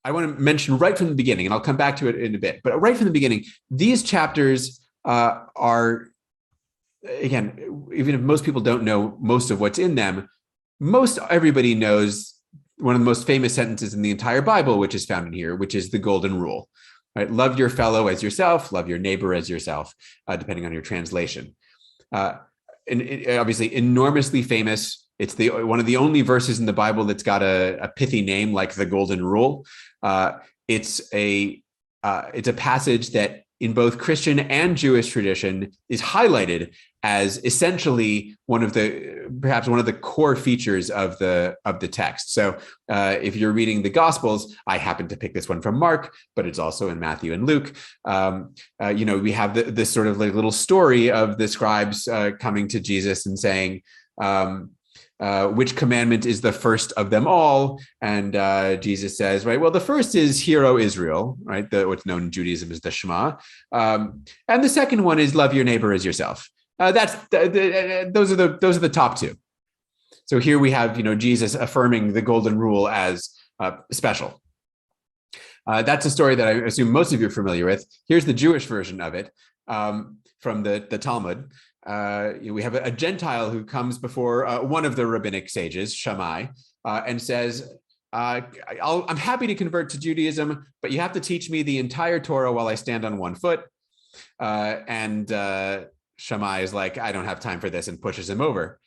I want to mention right from the beginning, and I'll come back to it in a bit, but right from the beginning, these chapters are, again, even if most people don't know most of what's in them, most everybody knows one of the most famous sentences in the entire Bible, which is found in here, which is the golden rule. Right? Love your fellow as yourself, love your neighbor as yourself, depending on your translation. Uh, and obviously enormously famous. It's the one of the only verses in the Bible that's got a pithy name like the Golden Rule. Uh, it's a it's a passage that in both Christian and Jewish tradition is highlighted as essentially perhaps one of the core features of the text. So if you're reading the Gospels, I happen to pick this one from Mark, but it's also in Matthew and Luke. We have this sort of like little story of the scribes coming to Jesus and saying, which commandment is the first of them all? And Jesus says, right, well, the first is Hear, O Israel, right? What's known in Judaism as the Shema. And the second one is love your neighbor as yourself. Those are the top two. So here we have, Jesus affirming the golden rule as special. That's a story that I assume most of you are familiar with. Here's the Jewish version of it from the Talmud. We have a Gentile who comes before one of the rabbinic sages, Shammai, and says, I'm happy to convert to Judaism, but you have to teach me the entire Torah while I stand on one foot. And Shammai is like, I don't have time for this, and pushes him over.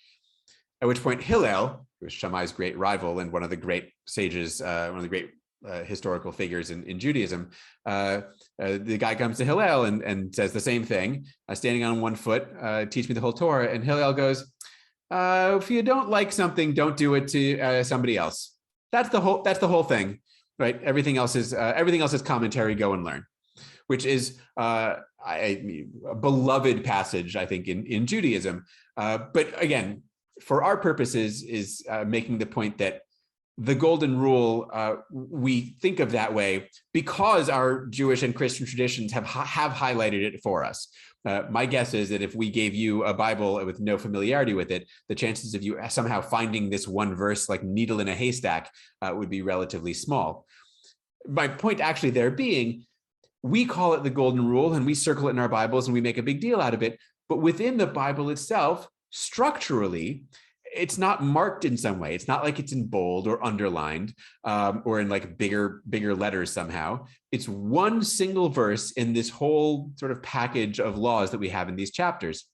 At which point Hillel, who was Shammai's great rival and one of the great sages, one of the great historical figures in Judaism, the guy comes to Hillel and says the same thing, standing on one foot, teach me the whole Torah. And Hillel goes, if you don't like something, don't do it to somebody else. That's the whole thing, right? Everything else is commentary. Go and learn, which is a beloved passage, I think, in Judaism. But again, for our purposes, is making the point that the golden rule, we think of that way because our Jewish and Christian traditions have highlighted it for us. My guess is that if we gave you a Bible with no familiarity with it, the chances of you somehow finding this one verse like needle in a haystack would be relatively small. My point actually there being, we call it the golden rule and we circle it in our Bibles and we make a big deal out of it. But within the Bible itself, structurally, it's not marked in some way. It's not like it's in bold or underlined or in like bigger letters somehow. It's one single verse in this whole sort of package of laws that we have in these chapters.